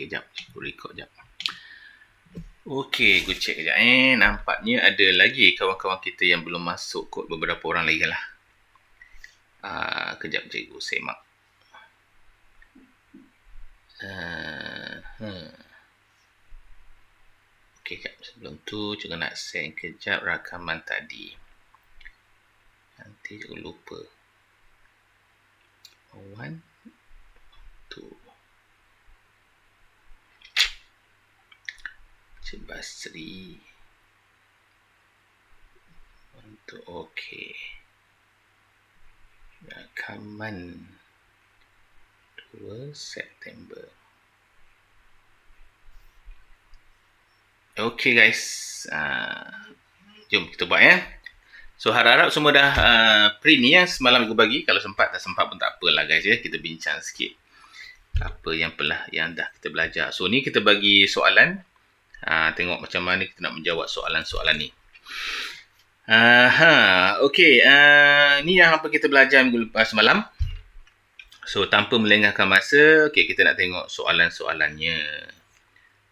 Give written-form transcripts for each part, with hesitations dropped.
Okey, jap. Aku record jap. Okey, aku check kejap. Nampaknya ada lagi kawan-kawan kita yang belum masuk kot. Beberapa orang lagi lah. Kejap cikgu semak. Okey, kejap. Sebelum tu, cikgu nak send kejap rakaman tadi. Nanti cikgu lupa. 1, 2. Cik Basri. Untuk okey. Rakaman 2 September. Okey guys. Jom kita buat ya. So harap-harap semua dah print ni ya. Semalam aku bagi. Kalau sempat tak sempat pun tak apalah guys ya. Kita bincang sikit. Apa yang dah kita belajar. So ni kita bagi soalan. Tengok macam mana kita nak menjawab soalan-soalan ni. Okey, ni yang apa kita belajar minggu lepas semalam. So tanpa melengahkan masa, okey kita nak tengok soalan-soalannya.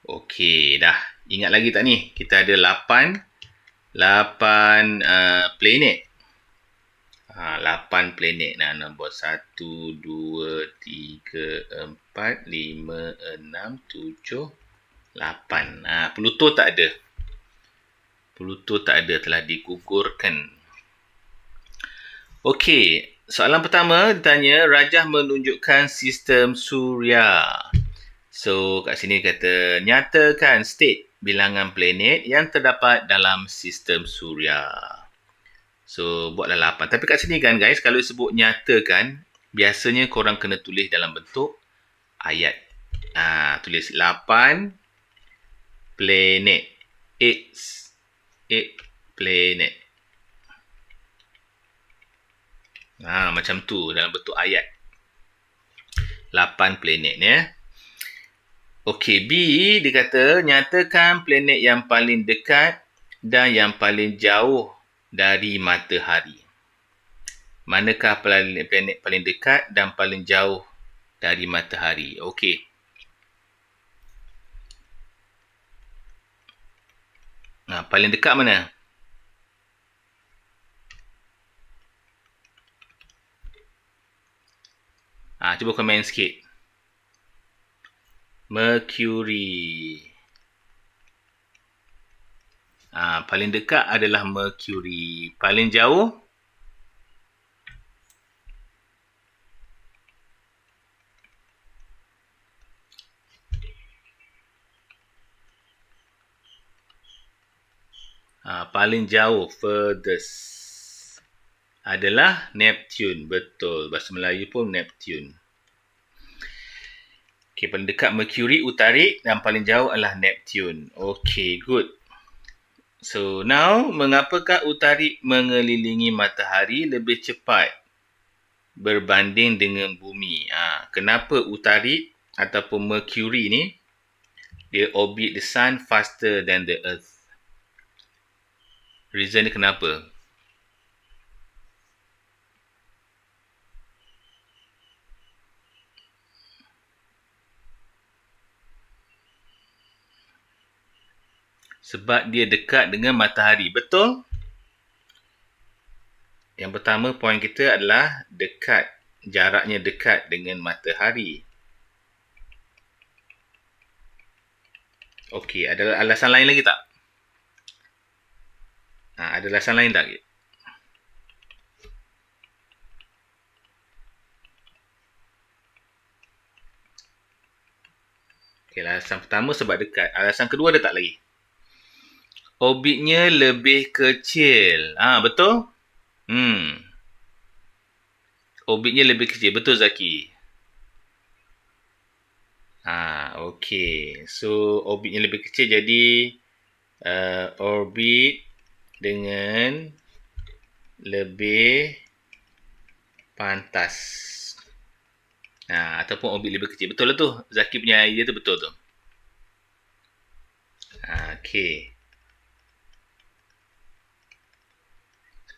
Okey, dah ingat lagi tak ni? Kita ada 8 planet. 8 planet. Nah, nombor 1, 2, 3, 4, 5, 6, 7, 8. Pluto tak ada. Pluto tak ada, telah digugurkan. Okey, soalan pertama ditanya, Rajah menunjukkan sistem suria. So, kat sini kata, nyatakan state bilangan planet yang terdapat dalam sistem suria. So, buatlah 8. Tapi kat sini kan guys, kalau disebut nyatakan, biasanya korang kena tulis dalam bentuk ayat. Tulis 8 planet. 8 planet. Macam tu dalam bentuk ayat. 8 planet ya. Okey, B dia kata nyatakan planet yang paling dekat dan yang paling jauh dari matahari. Manakah planet paling dekat dan paling jauh dari matahari? Okey. Paling dekat mana? Cuba komen sikit. Mercury. Paling dekat adalah Mercury. Paling jauh? Paling jauh, furthest, adalah Neptune. Betul. Bahasa Melayu pun Neptune. Okey, paling dekat Mercury, utarik, dan paling jauh adalah Neptune. Okey, good. So, now, mengapakah utarik mengelilingi matahari lebih cepat berbanding dengan bumi? Kenapa utarik ataupun Mercury ni, dia orbit the sun faster than the earth? Reason ni kenapa? Sebab dia dekat dengan matahari. Betul? Yang pertama, poin kita adalah dekat. Jaraknya dekat dengan matahari. Okey, ada alasan lain lagi tak? Ada alasan lain tak? Okey, alasan pertama sebab dekat. Alasan kedua ada tak lagi? Orbitnya lebih kecil. Betul? Orbitnya lebih kecil. Betul, Zaki? Okey. So, orbitnya lebih kecil jadi orbit dengan lebih pantas. Ataupun orbit lebih kecil. Betul lah tu. Zaki punya idea tu betul tu. Okey.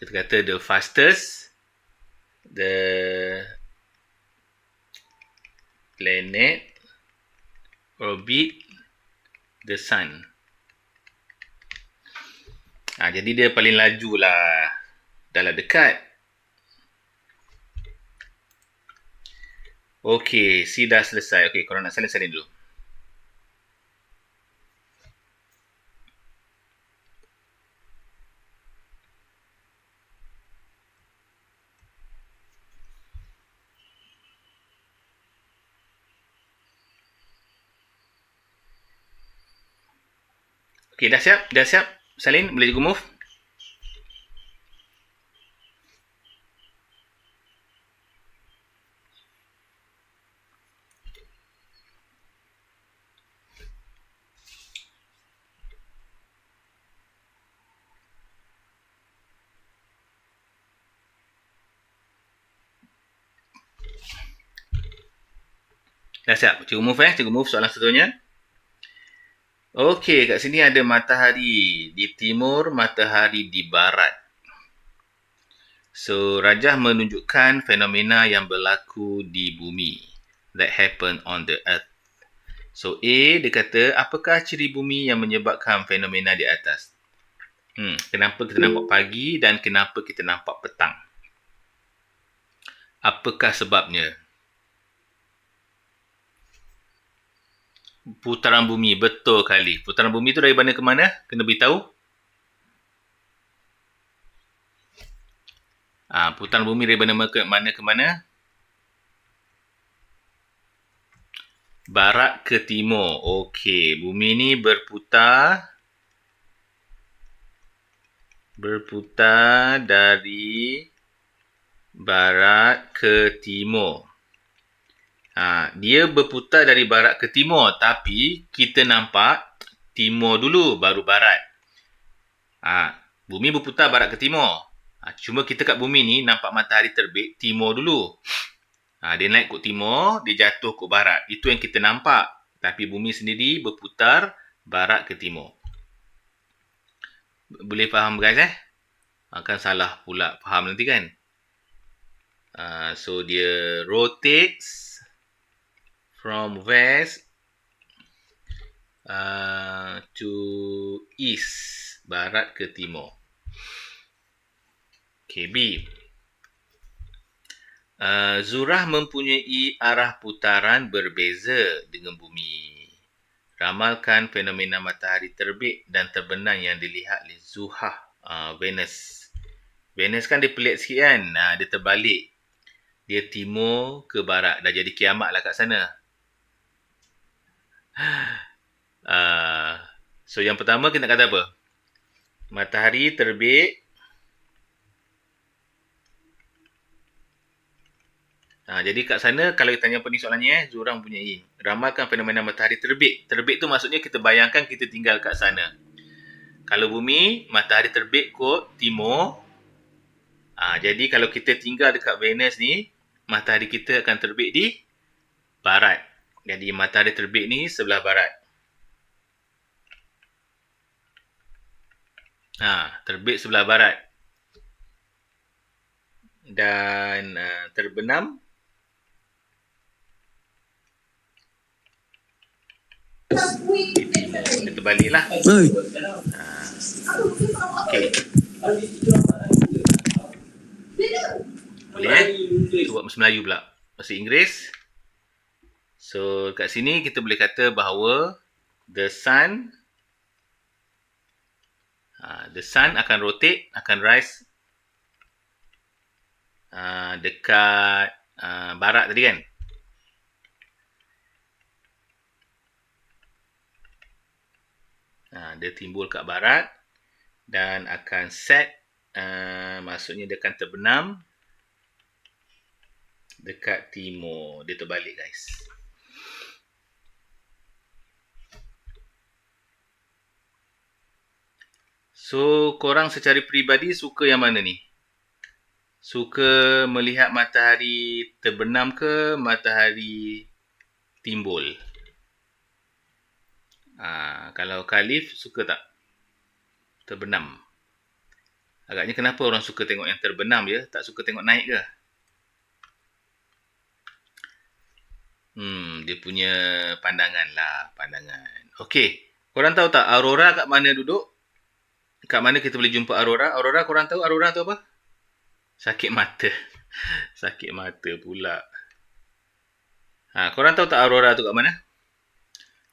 Kita kata the fastest the planet orbit the sun. Jadi dia paling laju lah dalam dekat. Okey, C dah selesai. Okey, korang nak salin dulu. Okey, dah siap? Dah siap? Salin, boleh juga move? Dah siap? Cikgu move Cikgu move soalan seterusnya. Okey, kat sini ada matahari di timur, matahari di barat. So, rajah menunjukkan fenomena yang berlaku di bumi. That happen on the earth. So, A, dia kata, apakah ciri bumi yang menyebabkan fenomena di atas? Kenapa kita nampak pagi dan kenapa kita nampak petang? Apakah sebabnya? Putaran bumi, betul kali. Putaran bumi tu dari mana ke mana? Kena beritahu. Putaran bumi dari mana ke mana? Barat ke timur. Okey, bumi ni berputar dari barat ke timur. Dia berputar dari barat ke timur, tapi kita nampak timur dulu baru barat. Bumi berputar barat ke timur. Cuma kita kat bumi ni nampak matahari terbit timur dulu. Dia naik ke timur, dia jatuh ke barat. Itu yang kita nampak. Tapi bumi sendiri berputar barat ke timur. Boleh faham guys Akan salah pula faham nanti kan. So dia rotates from west to east, barat ke timur. Okay, B. Zurah mempunyai arah putaran berbeza dengan bumi. Ramalkan fenomena matahari terbit dan terbenam yang dilihat oleh Zuhah, Venus. Venus kan dia pelik sikit kan? Dia terbalik. Dia timur ke barat. Dah jadi kiamat lah kat sana. So yang pertama kita nak kata apa? Matahari terbit. Jadi kat sana kalau kita tanya apa ni soalannya Zurah mempunyai. Ramalkan fenomena matahari terbit. Terbit tu maksudnya kita bayangkan kita tinggal kat sana. Kalau bumi, matahari terbit kot timur. Jadi kalau kita tinggal dekat Venus ni, matahari kita akan terbit di barat. Jadi matahari terbit ni sebelah barat. Terbit sebelah barat. Dan terbenam kita baliklah. Okey. Boleh Itu buat bahasa Melayu pula. Bahasa Inggeris. So kat sini kita boleh kata bahawa the sun akan rotate, akan rise dekat barat tadi kan. Dia timbul kat barat dan akan set, maksudnya dia akan terbenam dekat timur. Dia terbalik guys. So korang secara peribadi suka yang mana ni? Suka melihat matahari terbenam ke matahari timbul? Kalau Khalif suka tak terbenam? Agaknya kenapa orang suka tengok yang terbenam je, tak suka tengok naik ke? Dia punya pandangan lah. Pandangan. Okey. Korang tahu tak aurora kat mana duduk? Kat mana kita boleh jumpa aurora? Aurora, korang tahu aurora tu apa? Sakit mata. Sakit mata pula. Korang tahu tak aurora tu kat mana?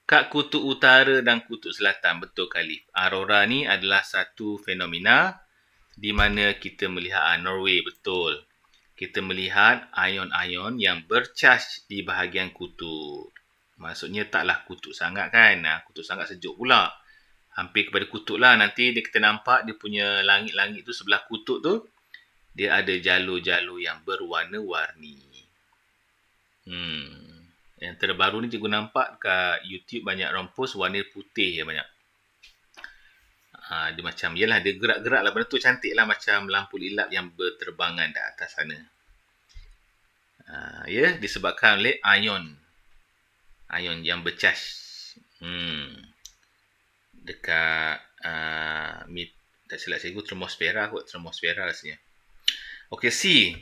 Kat kutub utara dan kutub selatan. Betul kali. Aurora ni adalah satu fenomena di mana kita melihat Norway. Betul. Kita melihat ion-ion yang bercas di bahagian kutub. Maksudnya taklah kutub sangat kan. Kutub sangat sejuk pula. Hampir kepada kutub lah. Nanti kita nampak dia punya langit-langit tu sebelah kutub tu. Dia ada jalur-jalur yang berwarna-warni. Yang terbaru ni cikgu nampak kat YouTube banyak orang post warna putih banyak. Dia macam, yelah dia gerak-gerak lah. Benda tu cantik lah macam lampu lilap yang berterbangan di atas sana. Disebabkan oleh ion yang bercas. Dekat tak silap cikgu termosfera kot. Termosfera rasanya. Okey, C.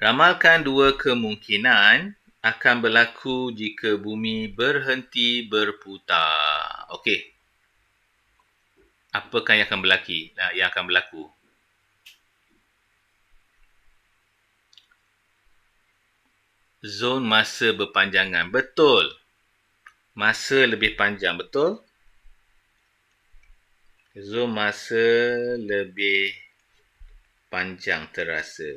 Ramalkan dua kemungkinan akan berlaku jika bumi berhenti berputar. Okey. Apakah yang akan berlaku? Zon masa berpanjangan. Betul. Masa lebih panjang. Betul. Zon masa lebih panjang terasa.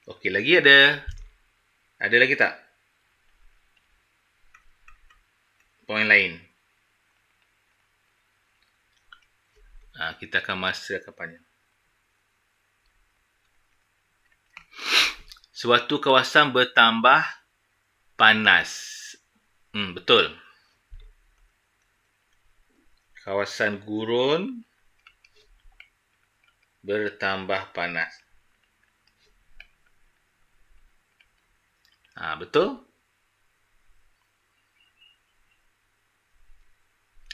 Okey, lagi ada? Ada lagi tak? Poin lain. Kita akan masa akan panjang. Suatu kawasan bertambah panas. Betul. Kawasan gurun bertambah panas. Betul.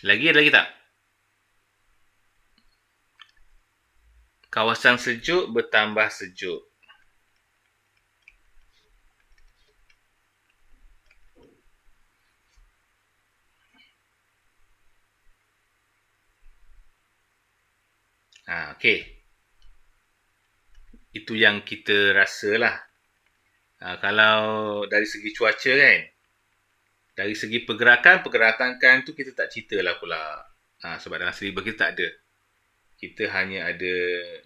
Lagi tak? Kawasan sejuk bertambah sejuk. Okey. Itu yang kita rasalah. Kalau dari segi cuaca kan, dari segi pergerakan kan tu kita tak cerita lah pula. Sebab dalam syllabus kita tak ada. Kita hanya ada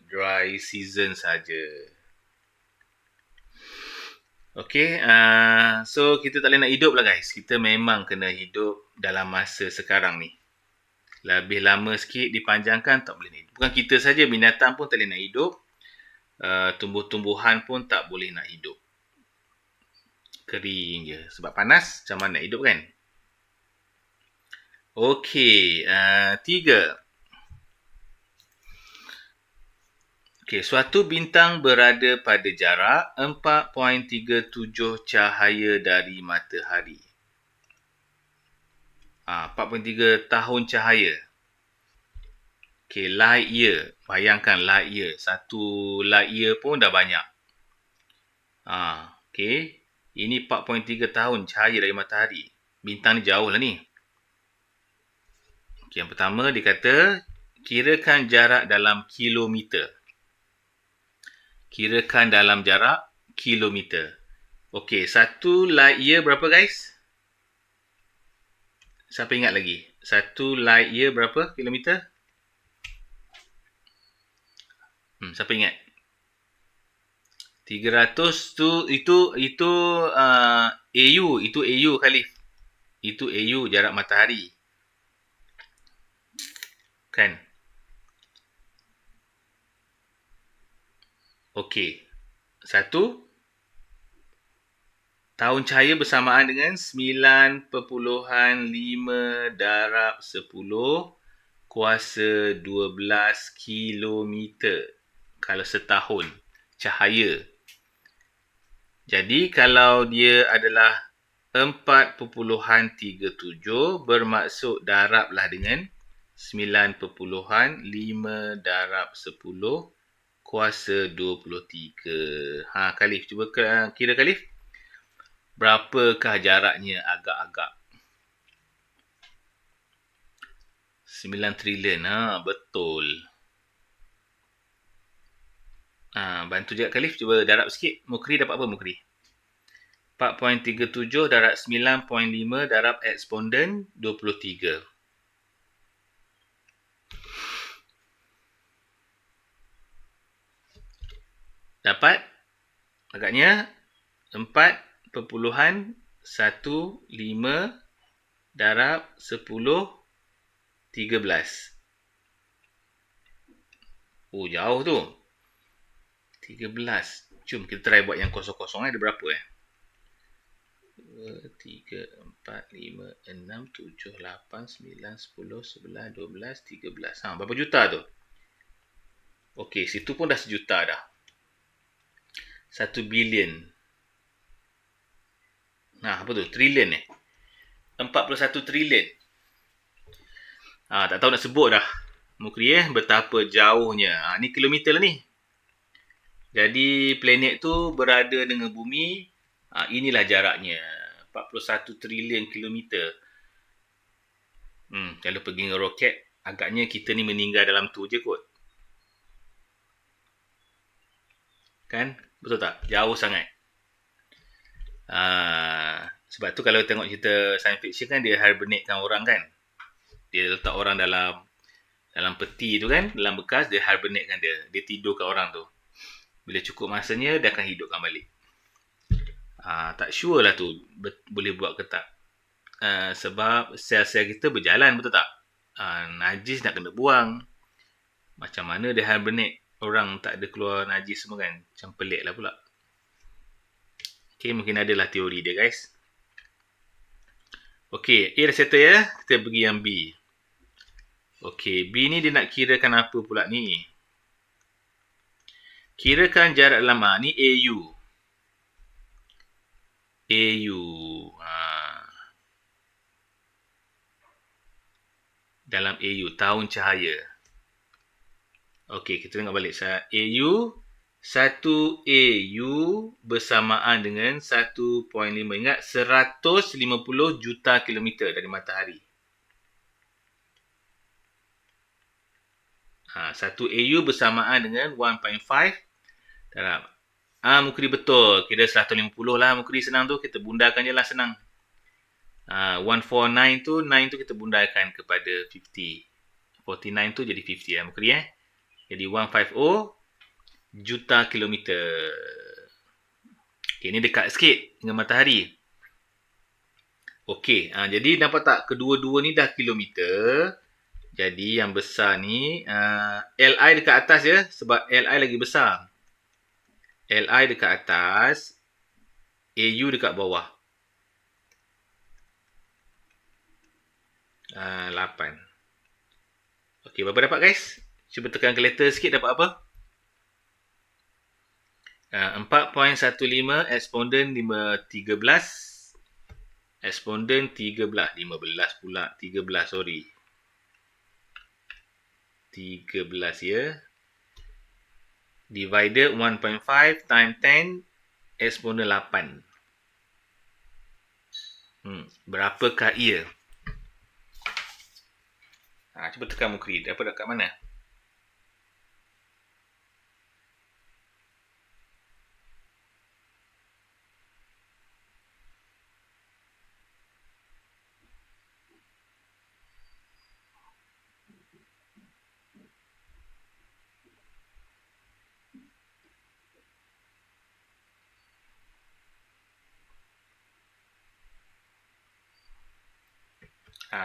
dry season saja. Okey, so kita tak boleh nak hidup lah guys. Kita memang kena hidup dalam masa sekarang ni. Lebih lama sikit dipanjangkan tak boleh nak hidup. Bukan kita saja, binatang pun tak boleh nak hidup. Tumbuh-tumbuhan pun tak boleh nak hidup. Kering je. Sebab panas, macam mana nak hidup kan? Okey, 3. Okey, suatu bintang berada pada jarak 4.37 cahaya dari matahari. 4.3 tahun cahaya. Okey, light year. Bayangkan light year. Satu light year pun dah banyak. Okey. Ini 4.3 tahun cahaya dari matahari. Bintang ni jauh lah ni. Okay, yang pertama dia kata, kirakan jarak dalam kilometer. Kirakan dalam jarak kilometer. Okey, satu light year berapa guys? Siapa ingat lagi? Satu light year berapa kilometer? Siapa ingat? 300 tu itu AU, itu AU Khalif. Itu AU jarak matahari. Kan? Okey. 1 tahun cahaya bersamaan dengan 9.5 darab 10 kuasa 12 kilometer. Kalau setahun cahaya. Jadi kalau dia adalah 4.37 bermaksud darablah dengan 9.5 darab 10 kuasa 23. Khalif, cuba kira Khalif. Berapakah jaraknya agak-agak? 9 trilion. Betul. Bantu je Khalif. Cuba darab sikit. Mukri dapat apa Mukri? 4.37 darab 9.5 darab eksponen 23. Dapat? Agaknya 4.15 darab 10 13. Oh, jauh tu. 13. Jom kita try buat yang kosong-kosong. Ada berapa 2, 3, 4, 5, 6, 7, 8, 9, 10, 11, 12, 13. Berapa juta tu? Okey, situ pun dah sejuta dah. 1 bilion. Apa tu? Trilion 41 trilion. Tak tahu nak sebut dah. Mukri betapa jauhnya. Ni kilometer lah ni. Jadi planet tu berada dengan bumi. Inilah jaraknya. 41 trilion kilometer. Kalau pergi dengan roket, agaknya kita ni meninggal dalam tu je kot. Kan? Betul tak? Jauh sangat. Sebab tu kalau tengok cerita science fiction kan, dia hibernatekan orang kan. Dia letak orang dalam peti tu kan, dalam bekas, dia hibernatekan dia. Dia tidurkan orang tu. Bila cukup masanya, dia akan hidupkan balik. Tak sure lah tu boleh buat ke tak. Sebab sel-sel kita berjalan, betul tak? Najis nak kena buang. Macam mana dia hibernate? Orang tak ada keluar najis semua kan? Macam pelik lah pula. Okay, mungkin adalah teori dia guys. Okay, A dah settle ya. Kita pergi yang B. Okay, B ni dia nak kirakan apa pula ni? Kirakan jarak dalam ni AU. AU. Dalam AU, tahun cahaya. Okey, kita tengok balik. AU, 1 AU bersamaan dengan 1.5. Ingat, 150 juta kilometer dari matahari. 1 AU bersamaan dengan 1.5 darab. Mukri betul. Kira 150 lah Mukri senang tu. Kita bundarkan je lah senang. 149 tu, 9 tu kita bundarkan kepada 50. 49 tu jadi 50 lah Mukri Jadi 150 juta kilometer. Okay, ni dekat sikit dengan matahari. Okey, jadi nampak tak kedua-dua ni dah kilometer. Jadi yang besar ni LI dekat atas ya, sebab LI lagi besar. LI dekat atas, AU dekat bawah. 8. Okey, berapa dapat guys? Cuba tekan calculator sikit, dapat apa? 4.15 eksponen 13. Eksponen 13. 15 pula. 13, sorry. 13 ya. Divided 1.5 times 10 eksponen 8. Berapakah ia? Cuba tekan Mukri. Dapat dekat mana?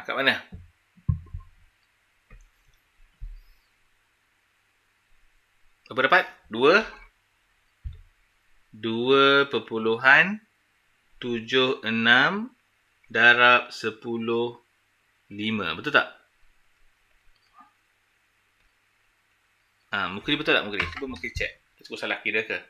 Kat mana? Berapa dapat? 2.76 darab 10/5. Betul tak? Mukri betul tak Mukri? Cuba Mukri check. Cuba salah kira ke?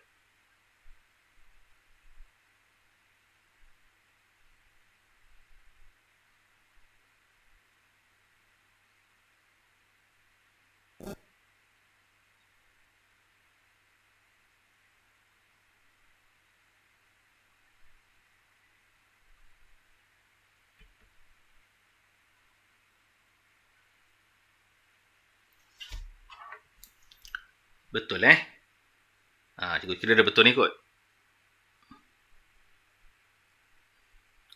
Betul cikgu kira dah betul ni kot.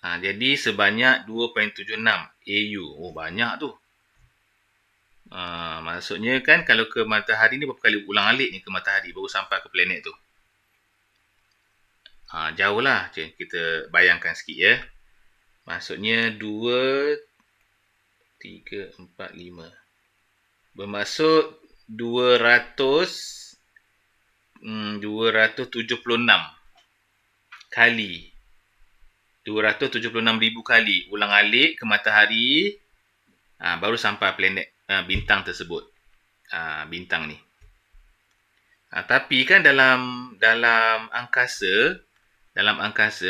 Jadi sebanyak 2.76 AU. Oh, banyak tu. Maksudnya kan kalau ke matahari ni berapa kali ulang-alik ni ke matahari baru sampai ke planet tu. Jauh lah. Kita bayangkan sikit ya. Maksudnya 2, 3, 4, 5. Bermaksud 276 kali. 276,000 kali ulang-alik ke matahari, baru sampai planet bintang tersebut. Bintang ni. Tapi kan dalam angkasa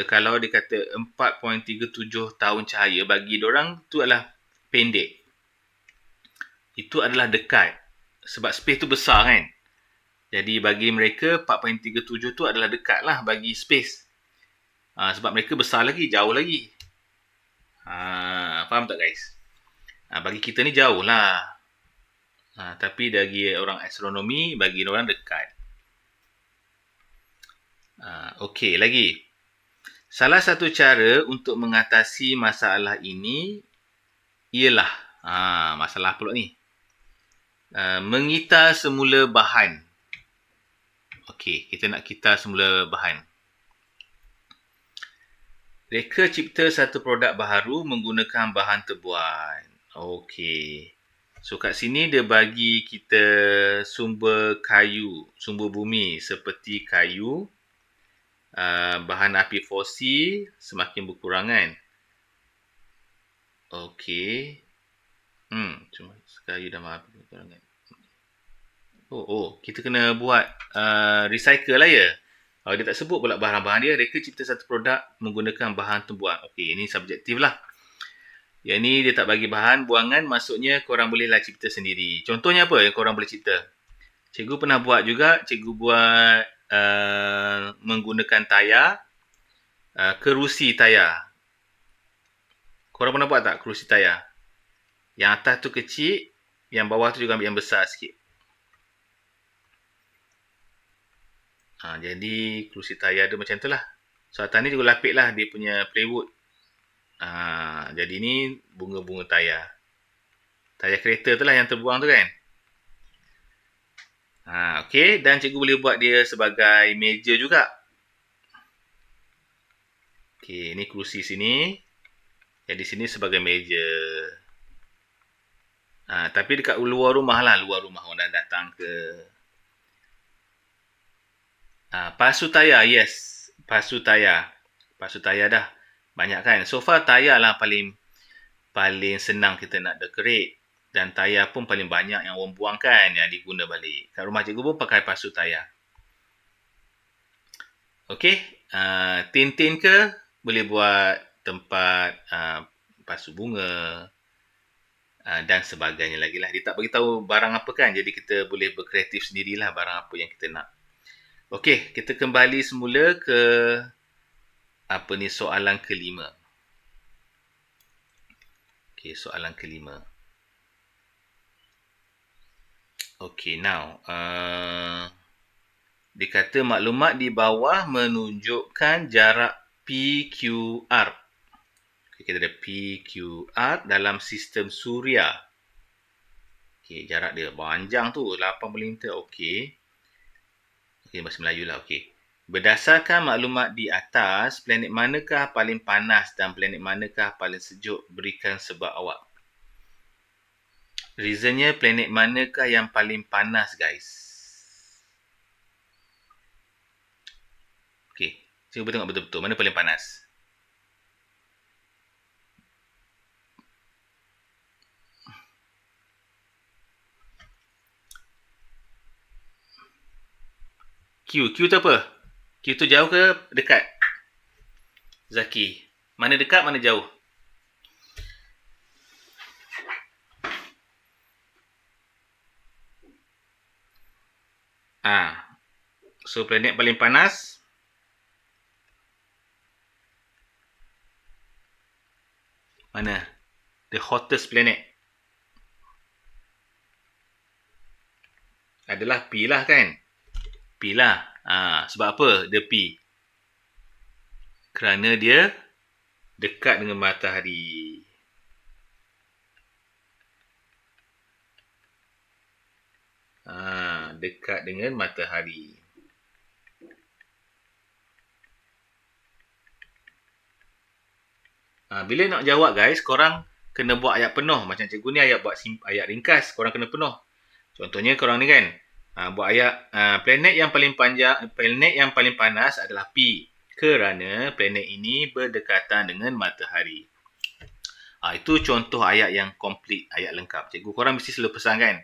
kalau dikata 4.37 tahun cahaya bagi diorang tu adalah pendek. Itu adalah dekat. Sebab space tu besar kan. Jadi bagi mereka 4.37 tu adalah dekat lah bagi space. Sebab mereka besar lagi, jauh lagi. Faham tak guys? Bagi kita ni jauh lah. Tapi bagi orang astronomi, bagi orang dekat. Okey, lagi. Salah satu cara untuk mengatasi masalah ini ialah, masalah pula ni. Mengitar semula bahan. Okey, kita nak kitar semula bahan. Reka cipta satu produk baharu menggunakan bahan terbuan. Okey. So kat sini dia bagi kita sumber kayu, sumber bumi seperti kayu, bahan api fosil semakin berkurang kan. Okey. Cuma kayu dan bahan api berkurang kan. Kita kena buat recycle lah ya. Dia tak sebut pula bahan-bahan dia. Reka cipta satu produk menggunakan bahan terbuang. Okey, ini subjektif lah. Yang ni dia tak bagi bahan buangan, maksudnya korang bolehlah cipta sendiri. Contohnya apa yang korang boleh cipta? Cikgu pernah buat juga. Cikgu buat menggunakan tayar, kerusi tayar. Korang pernah buat tak kerusi tayar? Yang atas tu kecil, yang bawah tu juga ambil yang besar sikit. Jadi kerusi tayar tu macam tu lah. So atas ni juga lapik lah dia punya plywood. Jadi ni bunga-bunga tayar. Tayar kereta tu lah yang terbuang tu kan. Okey, dan cikgu boleh buat dia sebagai meja juga. Okey, ni kerusi sini. Jadi sini sebagai meja. Tapi dekat luar rumah lah, luar rumah orang dah datang ke. Pasu tayar, yes. Pasu tayar dah. Banyak kan. So far tayar lah paling senang kita nak decorate. Dan tayar pun paling banyak yang orang buang kan, yang diguna balik. Kat rumah cikgu pun pakai pasu tayar. Okey. Tin-tin ke, boleh buat tempat pasu bunga. Dan sebagainya lagi lah. Dia tak beritahu barang apa kan. Jadi kita boleh berkreatif sendirilah barang apa yang kita nak. Okey, kita kembali semula ke soalan kelima. Okey, soalan kelima. Okey, now dikata maklumat di bawah menunjukkan jarak PQR. Okay, kita ada PQR dalam sistem suria. Okey, jarak dia panjang tu 80 meter. Okey. Okey, bahasa Melayu lah. Okey. Berdasarkan maklumat di atas, planet manakah paling panas dan planet manakah paling sejuk? Berikan sebab awak. Reasonnya planet manakah yang paling panas, guys? Okey, cuba tengok betul-betul mana paling panas. Q tu apa? Q tu jauh ke dekat? Zaki. Mana dekat, mana jauh? So planet paling panas mana? The hottest planet. Ada adalah P lah kan. P lah. Sebab apa dia P? Kerana dia dekat dengan matahari. Dekat dengan matahari. Bila nak jawab guys, korang kena buat ayat penuh. Macam cikgu ni ayat ringkas, korang kena penuh. Contohnya korang ni kan, buat ayat planet yang paling panas adalah P. Kerana planet ini berdekatan dengan matahari. Itu contoh ayat yang komplit, ayat lengkap. Cikgu korang mesti selalu pesan kan,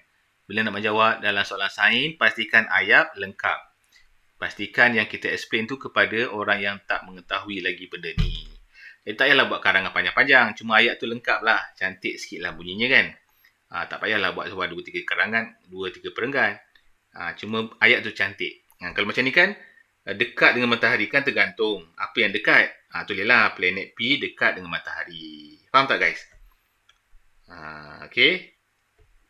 bila nak menjawab dalam soalan sains, pastikan ayat lengkap. Pastikan yang kita explain tu kepada orang yang tak mengetahui lagi benda ni. Jadi tak payahlah buat karangan panjang-panjang. Cuma ayat tu lengkap lah. Cantik sikit lah bunyinya kan. Tak payahlah buat 2-3 karangan, 2-3 perenggan. Cuma ayat tu cantik. Kalau macam ni kan, dekat dengan matahari kan tergantung. Apa yang dekat? Tulislah planet P dekat dengan matahari. Faham tak guys? Okay.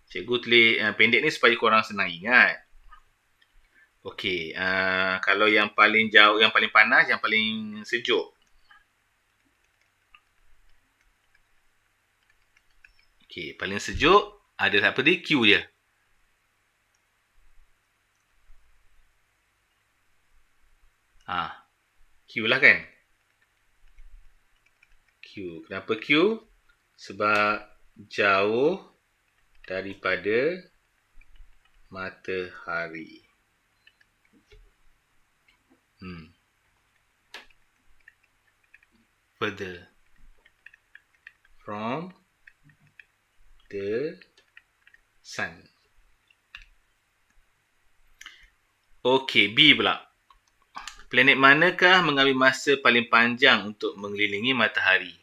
Cikgu tulis pendek ni supaya korang senang ingat. Okey, kalau yang paling jauh, yang paling panas, yang paling sejuk. Okey, paling sejuk adalah apa dia? Q dia. Q lah kan? Q. Kenapa Q? Sebab jauh daripada matahari. Further from the sun. Okey, B pula. Planet manakah mengambil masa paling panjang untuk mengelilingi matahari?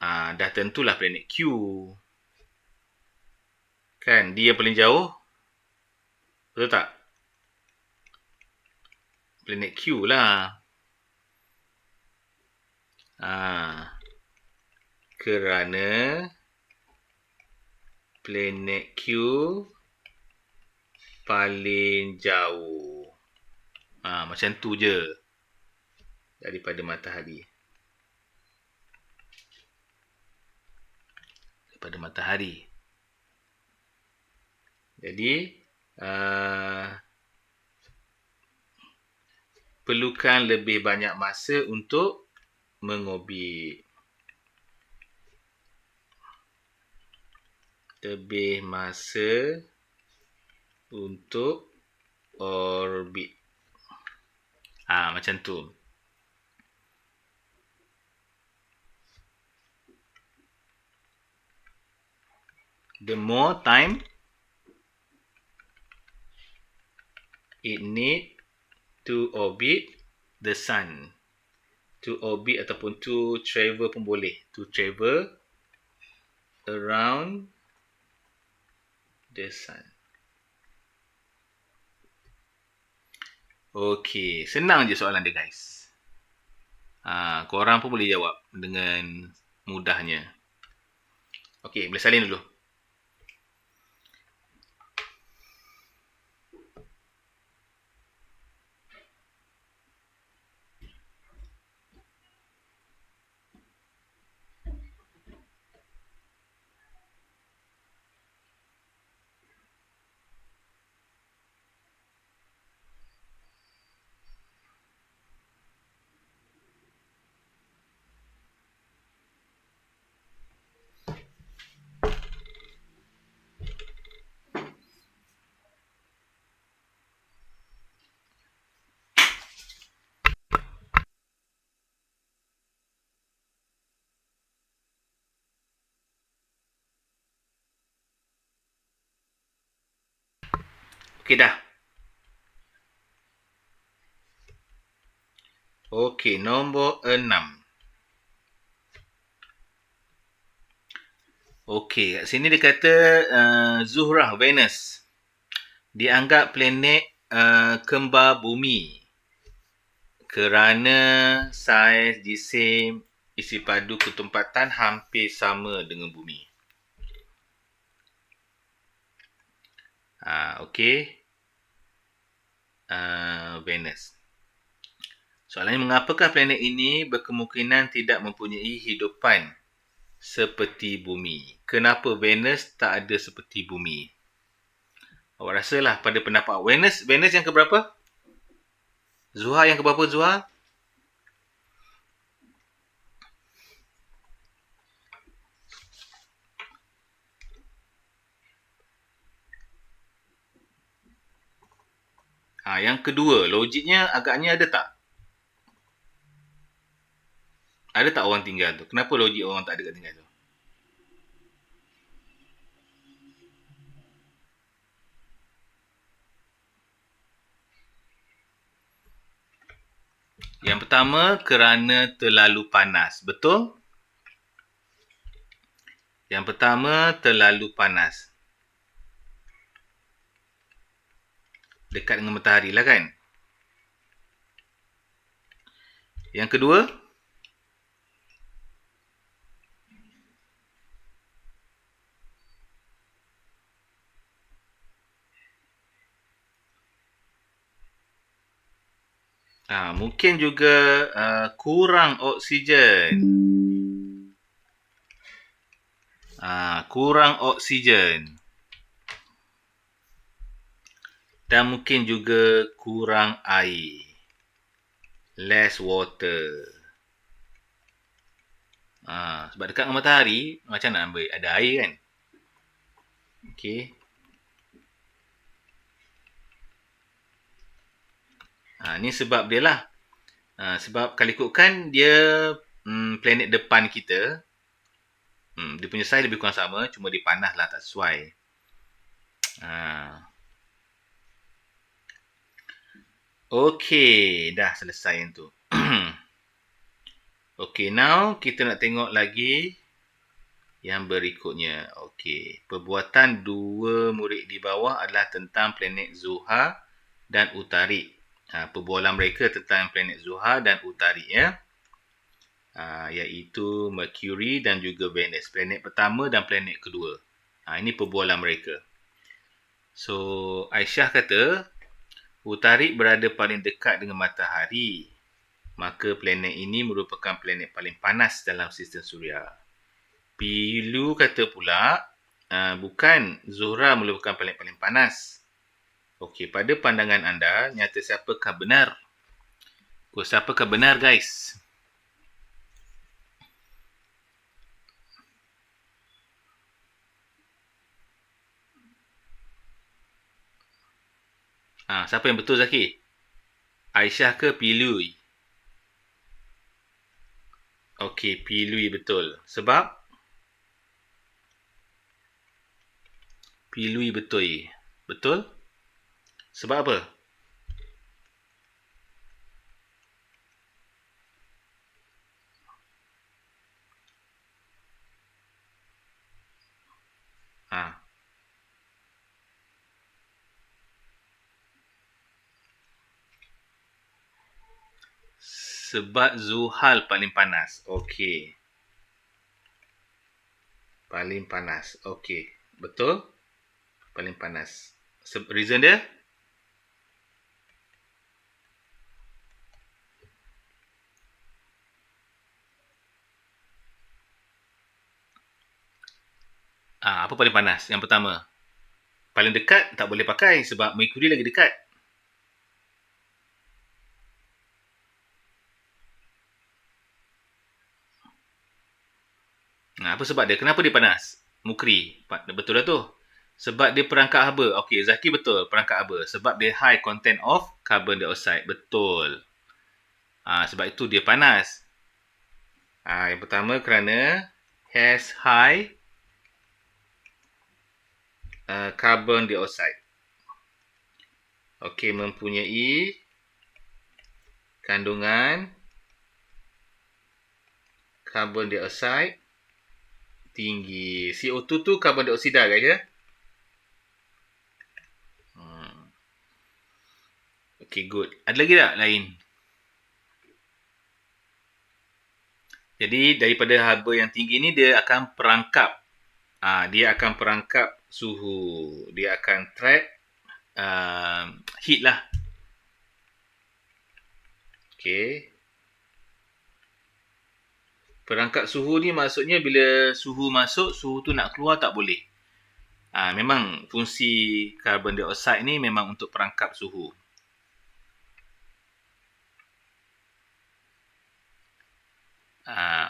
Dah tentulah planet Q. Kan, dia yang paling jauh. Betul tak? Planet Q lah. Kerana planet Q paling jauh. Macam tu je daripada matahari. Jadi perlukan lebih banyak masa untuk mengorbit. Lebih masa untuk orbit. Macam tu. The more time it need to orbit the sun. To orbit ataupun to travel pun boleh. To travel around the sun. Okey, senang je soalan dia guys. Korang pun boleh jawab dengan mudahnya. Okey, boleh salin dulu. Okey dah. Okey, nombor 6. Okey, kat sini dia kata Zuhrah, Venus, dianggap planet kembar bumi kerana saiz jisim isi padu ketempatan hampir sama dengan bumi. Okey. Venus. Soalannya, mengapakah planet ini berkemungkinan tidak mempunyai hidupan seperti bumi? Kenapa Venus tak ada seperti bumi? Awak rasalah pada pendapat Venus yang keberapa? Zuhal yang keberapa, Zuhal? Yang kedua, logiknya agaknya ada tak? Ada tak orang tinggal tu? Kenapa logik orang tak ada kat tinggal tu? Yang pertama, kerana terlalu panas. Betul? Yang pertama, terlalu panas. Dekat dengan matahari lah kan? Yang kedua, mungkin juga kurang oksigen. Kurang oksigen. Dan mungkin juga kurang air. Less water. Sebab dekat dengan matahari, macam nak ambil? Ada air kan? Okey. Ni sebab dia lah. Sebab kalau ikutkan dia planet depan kita, dia punya saiz lebih kurang sama, cuma dia panas lah, tak sesuai. Okey, dah selesai yang tu. Okey, now kita nak tengok lagi yang berikutnya. Okey, perbuatan dua murid di bawah adalah tentang planet Zuhal dan Utarik. Perbualan mereka tentang planet Zuhal dan Utarik, ya. Iaitu Mercury dan juga Venus. Planet pertama dan planet kedua. Ini perbualan mereka. So, Aisyah kata, Utarik berada paling dekat dengan matahari. Maka planet ini merupakan planet paling panas dalam sistem suria. Pilu kata pula, bukan, Zuhra merupakan planet paling panas. Okey, pada pandangan anda, nyata siapakah benar? Siapakah benar, guys? Siapa yang betul, Zaki? Aisyah ke Pilui? Okey, Pilui betul. Sebab? Pilui betul. Betul? Sebab apa? Sebab Zuhal paling panas. Okey. Paling panas. Okey. Betul? Paling panas. Reason dia? Apa paling panas? Yang pertama. Paling dekat tak boleh pakai sebab Mercury lagi dekat. Apa sebab dia? Kenapa dia panas? Mercury. Betul lah tu. Sebab dia perangkap haba. Okey, Zaki betul. Perangkap haba. Sebab dia high content of carbon dioxide. Betul. Sebab itu dia panas. Yang pertama kerana has high carbon dioxide. Okey, mempunyai kandungan carbon dioxide tinggi. CO2 tu karbon dioksida, guys, ya. Okey, good. Ada lagi tak lain? Jadi daripada haba yang tinggi ni dia akan perangkap. Dia akan perangkap suhu. Dia akan trap heat lah. Okey. Perangkap suhu ni maksudnya bila suhu masuk, suhu tu nak keluar tak boleh. Memang fungsi karbon dioksida ni memang untuk perangkap suhu.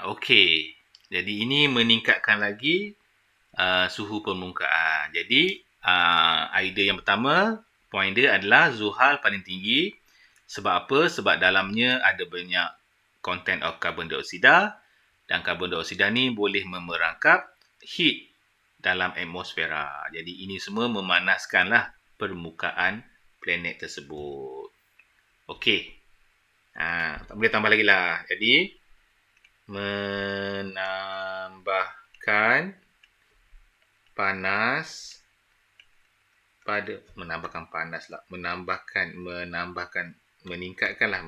Okey. Jadi ini meningkatkan lagi suhu permukaan. Jadi idea yang pertama, point dia adalah Zuhal paling tinggi. Sebab apa? Sebab dalamnya ada banyak content of carbon dioksida dan karbon dioksida ni boleh memerangkap heat dalam atmosfera. Jadi ini semua memanaskanlah permukaan planet tersebut. Okey. Boleh tambah lagi lah. Jadi menambahkan panas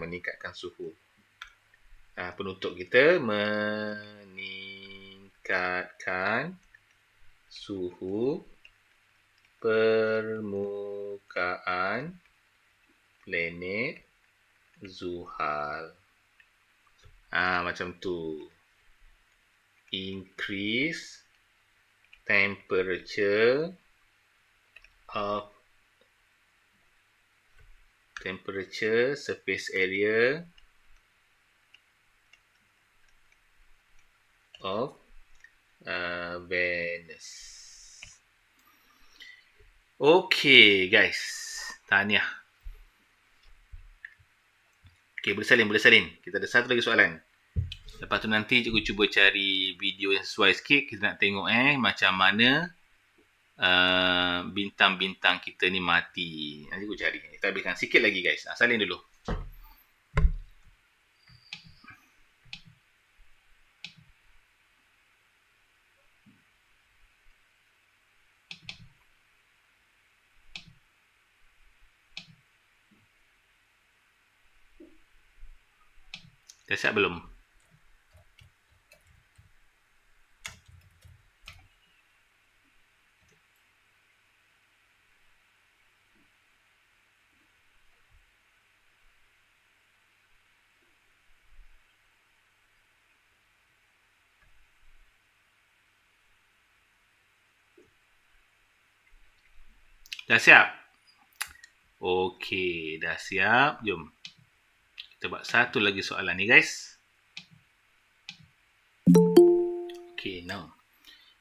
meningkatkan suhu. Penutup kita meningkatkan suhu permukaan planet Zuhal. Macam tu. Increase temperature surface area of Venus. Okay guys, tahniah. Okay, boleh salin. Kita ada satu lagi soalan. Lepas tu nanti cikgu cuba cari video yang sesuai sikit. Kita nak tengok macam mana bintang-bintang kita ni mati. Nanti cikgu cari. Kita habiskan sikit lagi guys. Salin dulu. Dah siap belum? Dah siap? Okey, dah siap. Jom. Kita buat satu lagi soalan ni guys. Okay, now.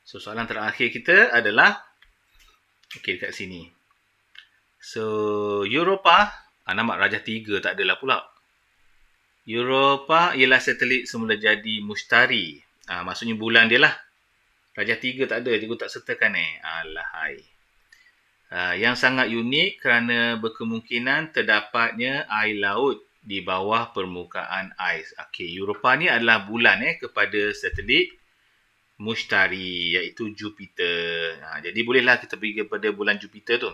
So, soalan terakhir kita adalah dekat sini. So, Europa, nama Raja 3 tak adalah pula. Europa ialah satelit semula jadi mustari. Maksudnya bulan dia lah. Raja 3 tak ada, cikgu tak sertakan Alahai. Yang sangat unik kerana berkemungkinan terdapatnya air laut di bawah permukaan ais. Okey, Europa ni adalah bulan kepada satelit mustari iaitu Jupiter. Jadi bolehlah kita pergi kepada bulan Jupiter tu.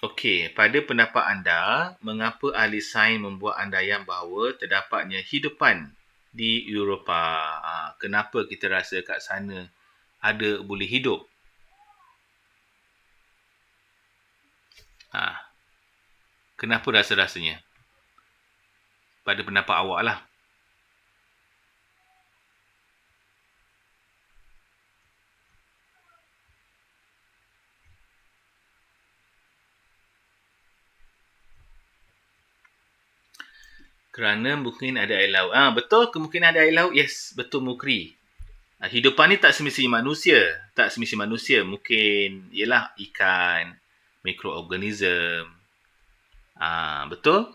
Okey, pada pendapat anda, mengapa ahli sains membuat andaian bahawa terdapatnya hidupan di Europa? Kenapa kita rasa kat sana ada boleh hidup? Kenapa rasa-rasanya? Pada pendapat awak lah. Kerana mungkin ada air laut. Betul, kemungkinan ada air laut. Yes, betul Mukri. Hidupan ni tak semestinya manusia. Mungkin ialah ikan, mikroorganism. Betul.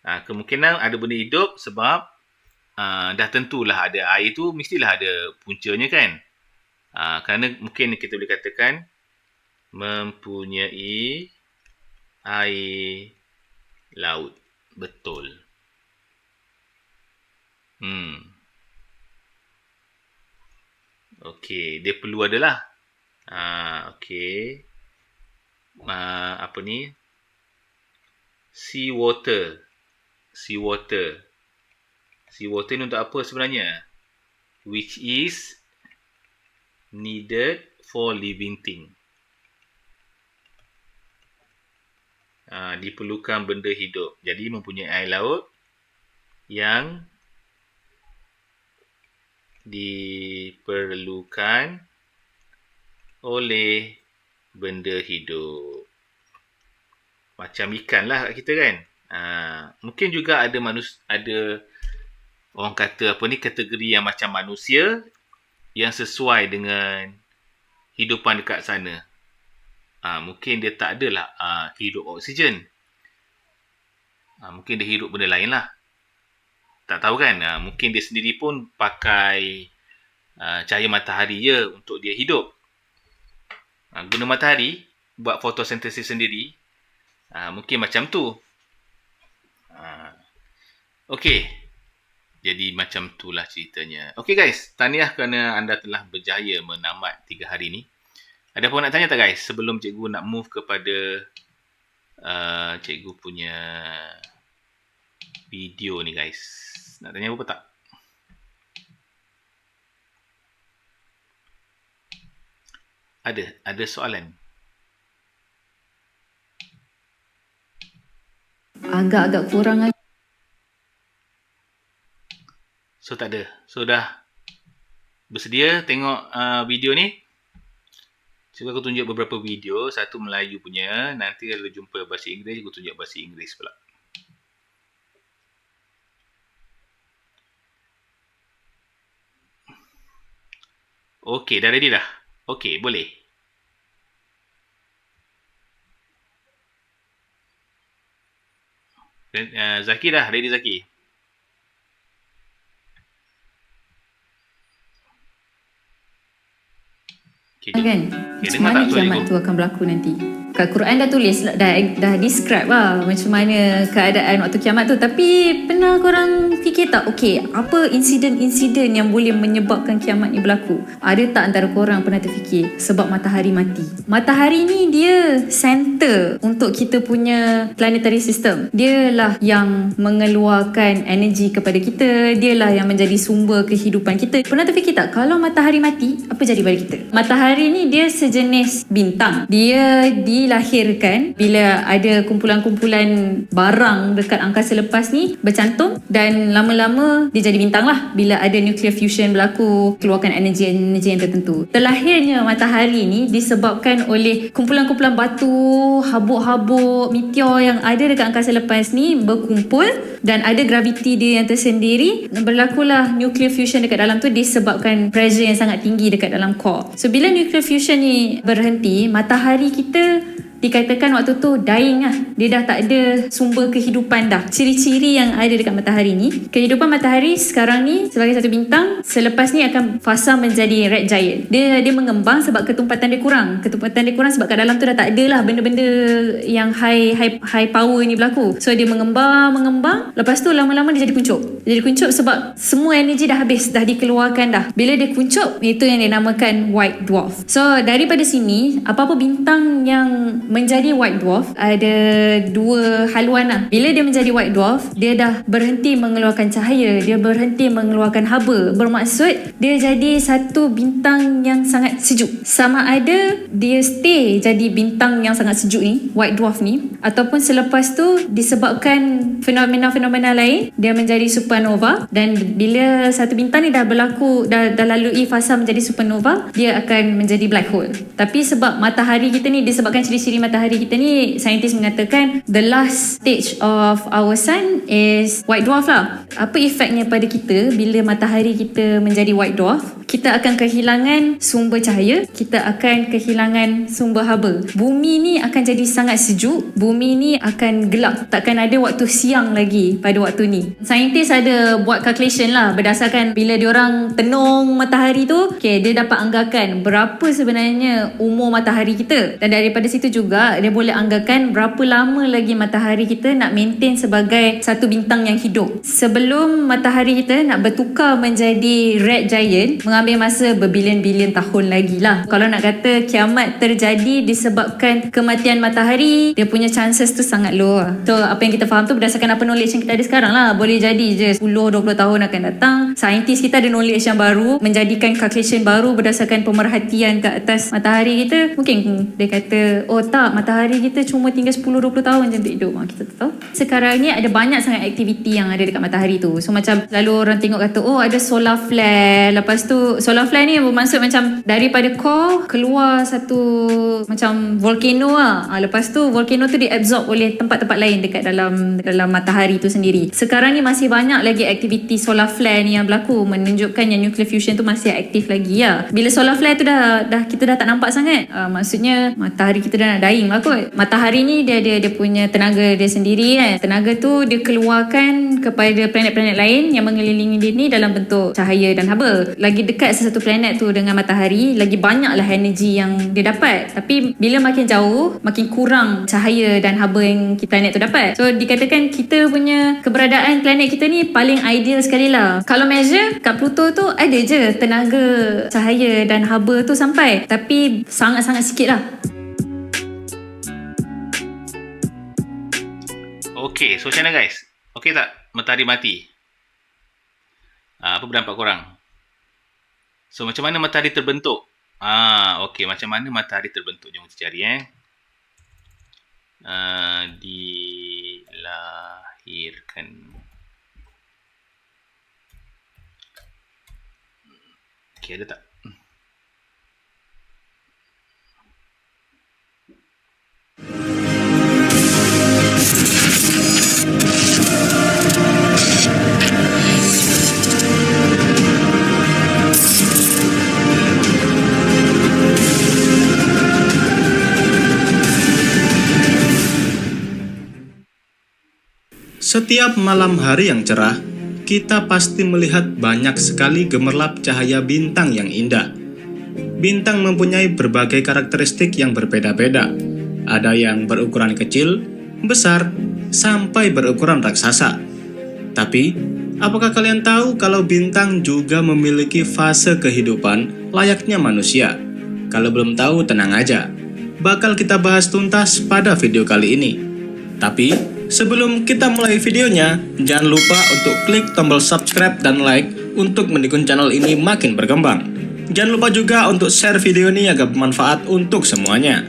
Kemungkinan ada benda hidup sebab dah tentulah ada air tu, mestilah ada puncanya kan. Kerana mungkin kita boleh katakan mempunyai air laut. Betul. Okey, dia perlu adalah. Okey. Apa ni? Sea water ni untuk apa sebenarnya? Which is needed for living thing. diperlukan benda hidup. Jadi mempunyai air laut yang diperlukan oleh benda hidup. Macam ikan lah kat kita kan. Mungkin juga ada orang kata kategori yang macam manusia yang sesuai dengan hidupan dekat sana. Mungkin dia tak adalah hidup oksigen. Mungkin dia hidup benda lain lah. Tak tahu kan. Mungkin dia sendiri pun pakai cahaya matahari je untuk dia hidup. Guna matahari buat fotosintesis sendiri. Mungkin macam tu. Okey. Jadi macam itulah ceritanya. Okey guys, tahniah kerana anda telah berjaya menamat 3 hari ni. Ada apa nak tanya tak guys? Sebelum cikgu nak move kepada cikgu punya video ni guys. Nak tanya apa tak? Ada soalan? Agak-agak kurang. So tak ada. So dah bersedia tengok video ni? Cuba aku tunjuk beberapa video. Satu Melayu punya. Nanti kalau jumpa bahasa Inggeris, aku tunjuk bahasa Inggeris pula. Okey, dah ready dah? Okey, boleh. Zaki dah? Ready Zaki? Okay, kan? Macam mana kiamat tu akan berlaku nanti? Kat Quran dah tulis, dah describe lah macam mana keadaan waktu kiamat tu. Tapi pernah korang fikir tak, apa insiden-insiden yang boleh menyebabkan kiamat ni berlaku? Ada tak antara korang pernah terfikir sebab matahari mati? Matahari ni dia center untuk kita punya planetary system. Dia lah yang mengeluarkan energi kepada kita. Dia lah yang menjadi sumber kehidupan kita. Pernah terfikir tak, kalau matahari mati, apa jadi pada kita? Matahari ni dia sejenis bintang. Dia dilahirkan bila ada kumpulan-kumpulan barang dekat angkasa lepas ni bercantum, dan lama-lama dia jadi bintang lah bila ada nuclear fusion berlaku, keluarkan energi-energi yang tertentu. Terlahirnya matahari ni disebabkan oleh kumpulan-kumpulan batu, habuk-habuk, meteor yang ada dekat angkasa lepas ni berkumpul, dan ada graviti dia yang tersendiri. Berlakulah nuclear fusion dekat dalam tu disebabkan pressure yang sangat tinggi dekat dalam core. So bila nuclear fusion ni berhenti, matahari kita dikatakan waktu tu dying lah. Dia dah tak ada sumber kehidupan dah. Ciri-ciri yang ada dekat matahari ni, kehidupan matahari sekarang ni sebagai satu bintang, selepas ni akan fasa menjadi red giant. Dia mengembang sebab ketumpatan dia kurang. Ketumpatan dia kurang sebab kat dalam tu dah tak ada lah benda-benda yang high power ni berlaku. So dia mengembang. Lepas tu lama-lama dia jadi kuncup. Dia jadi kuncup sebab semua energi dah habis, dah dikeluarkan dah. Bila dia kuncup, itu yang dinamakan white dwarf. So daripada sini, apa-apa bintang yang menjadi white dwarf ada dua haluan lah. Bila dia menjadi white dwarf, dia dah berhenti mengeluarkan cahaya, dia berhenti mengeluarkan haba. Bermaksud dia jadi satu bintang yang sangat sejuk. Sama ada dia stay jadi bintang yang sangat sejuk ni, white dwarf ni, ataupun selepas tu disebabkan fenomena-fenomena lain, dia menjadi supernova. Dan bila satu bintang ni dah berlaku, dah lalui fasa menjadi supernova, dia akan menjadi black hole. Tapi sebab matahari kita ni, disebabkan ciri-ciri matahari kita ni, saintis mengatakan the last stage of our sun is white dwarf lah. Apa efeknya pada kita bila matahari kita menjadi white dwarf? Kita akan kehilangan sumber cahaya, kita akan kehilangan sumber haba. Bumi ni akan jadi sangat sejuk, bumi ni akan gelap, takkan ada waktu siang lagi pada waktu ni. Saintis ada buat calculation lah berdasarkan bila diorang tenung matahari tu, dia dapat anggarkan berapa sebenarnya umur matahari kita, dan daripada situ juga dia boleh anggarkan berapa lama lagi matahari kita nak maintain sebagai satu bintang yang hidup. Sebelum matahari kita nak bertukar menjadi red giant, mengambil mengambil masa berbilion-bilion tahun lagi lah. Kalau nak kata kiamat terjadi disebabkan kematian matahari, dia punya chances tu sangat low lah. So apa yang kita faham tu berdasarkan apa knowledge yang kita ada sekarang lah. Boleh jadi je 10-20 tahun akan datang, saintis kita ada knowledge yang baru, menjadikan calculation baru berdasarkan pemerhatian ke atas matahari kita. Mungkin dia kata, oh tak, matahari kita cuma tinggal 10-20 tahun je untuk hidup. Kita tak tahu. Sekarang ni ada banyak sangat aktiviti yang ada dekat matahari tu. So macam lalu orang tengok kata, oh ada solar flare. Lepas tu solar flare ni bermaksud macam daripada core keluar satu macam volcano lah. Lepas tu volcano tu diabsorb oleh tempat-tempat lain dekat dalam matahari tu sendiri. Sekarang ni masih banyak lagi aktiviti solar flare ni yang berlaku, menunjukkan yang nuclear fusion tu masih aktif lagi lah. Bila solar flare tu dah kita dah tak nampak sangat, maksudnya matahari kita dah nak dying lah kot. Matahari ni dia punya tenaga dia sendiri kan. Tenaga tu dia keluarkan kepada planet-planet lain yang mengelilingi dia ni dalam bentuk cahaya dan haba. Lagi dekat sesuatu planet tu dengan matahari, lagi banyaklah energi yang dia dapat. Tapi bila makin jauh, makin kurang cahaya dan haba yang planet tu dapat. So dikatakan kita punya keberadaan planet kita ni paling ideal sekali lah. Kalau measure kat Pluto tu ada je tenaga cahaya dan haba tu sampai, tapi sangat-sangat sikit lah. Okay, so macam mana guys? Okay tak matahari mati? Apa pendapat korang? So macam mana matahari terbentuk? Okay, macam mana matahari terbentuk? Jom kita cari dilahirkan. Okay, ada tak? Setiap malam hari yang cerah, kita pasti melihat banyak sekali gemerlap cahaya bintang yang indah. Bintang mempunyai berbagai karakteristik yang berbeda-beda. Ada yang berukuran kecil, besar, sampai berukuran raksasa. Tapi, apakah kalian tahu kalau bintang juga memiliki fase kehidupan layaknya manusia? Kalau belum tahu, tenang aja. Bakal kita bahas tuntas pada video kali ini. Tapi, sebelum kita mulai videonya, jangan lupa untuk klik tombol subscribe dan like untuk mendukung channel ini makin berkembang. Jangan lupa juga untuk share video ini agar bermanfaat untuk semuanya.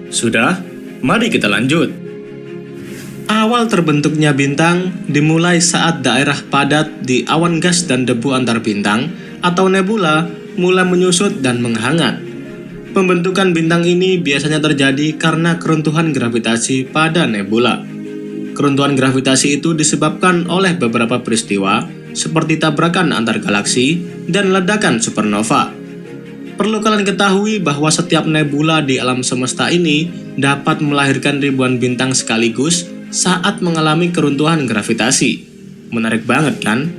Sudah? Mari kita lanjut. Awal terbentuknya bintang dimulai saat daerah padat di awan gas dan debu antar bintang atau nebula mulai menyusut dan menghangat. Pembentukan bintang ini biasanya terjadi karena keruntuhan gravitasi pada nebula. Keruntuhan gravitasi itu disebabkan oleh beberapa peristiwa seperti tabrakan antar galaksi dan ledakan supernova. Perlu kalian ketahui bahwa setiap nebula di alam semesta ini dapat melahirkan ribuan bintang sekaligus saat mengalami keruntuhan gravitasi. Menarik banget kan?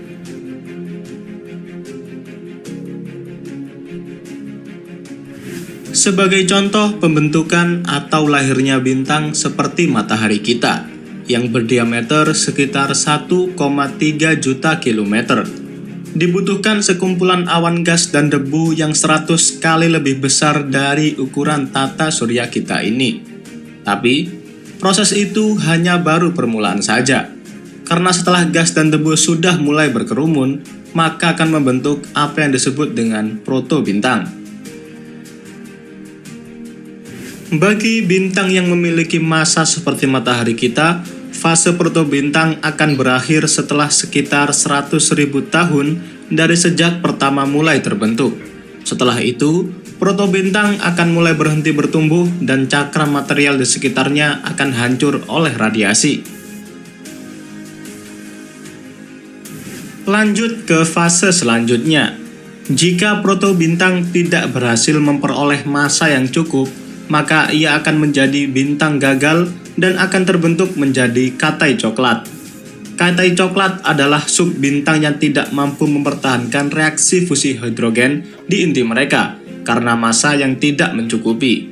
Sebagai contoh pembentukan atau lahirnya bintang seperti matahari kita yang berdiameter sekitar 1,3 juta kilometer. Dibutuhkan sekumpulan awan gas dan debu yang 100 kali lebih besar dari ukuran tata surya kita ini. Tapi, proses itu hanya baru permulaan saja. Karena setelah gas dan debu sudah mulai berkerumun, maka akan membentuk apa yang disebut dengan protobintang. Bagi bintang yang memiliki massa seperti matahari kita, fase protobintang akan berakhir setelah sekitar 100.000 tahun dari sejak pertama mulai terbentuk. Setelah itu, protobintang akan mulai berhenti bertumbuh dan cakram material di sekitarnya akan hancur oleh radiasi. Lanjut ke fase selanjutnya. Jika protobintang tidak berhasil memperoleh massa yang cukup, maka ia akan menjadi bintang gagal dan akan terbentuk menjadi katai coklat. Katai coklat adalah subbintang yang tidak mampu mempertahankan reaksi fusi hidrogen di inti mereka karena massa yang tidak mencukupi.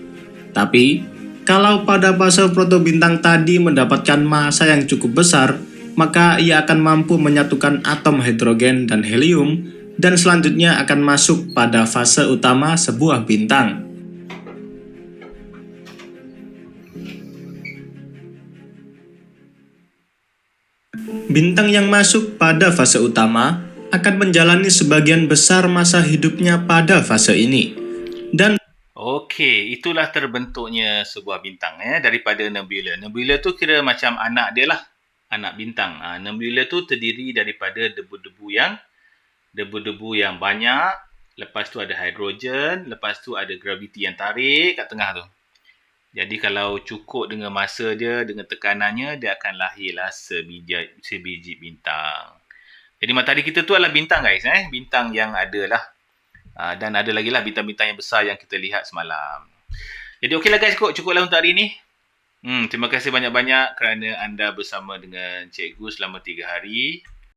Tapi, kalau pada fase protobintang tadi mendapatkan massa yang cukup besar, maka ia akan mampu menyatukan atom hidrogen dan helium dan selanjutnya akan masuk pada fase utama sebuah bintang. Bintang yang masuk pada fase utama akan menjalani sebagian besar masa hidupnya pada fase ini. Dan Okey, itulah terbentuknya sebuah bintang daripada nebula. Nebula tu kira macam anak dia lah, anak bintang. Nebula tu terdiri daripada debu-debu yang banyak, lepas tu ada hidrogen, lepas tu ada graviti yang tarik kat tengah tu. Jadi kalau cukup dengan masa dia, dengan tekanannya, dia akan lahirlah sebiji bintang. Jadi matahari kita tu adalah bintang guys, bintang yang ada lah. Dan ada lagi lah bintang-bintang yang besar yang kita lihat semalam. Jadi okeylah guys, cukuplah untuk hari ni. Terima kasih banyak-banyak kerana anda bersama dengan cikgu selama 3 hari.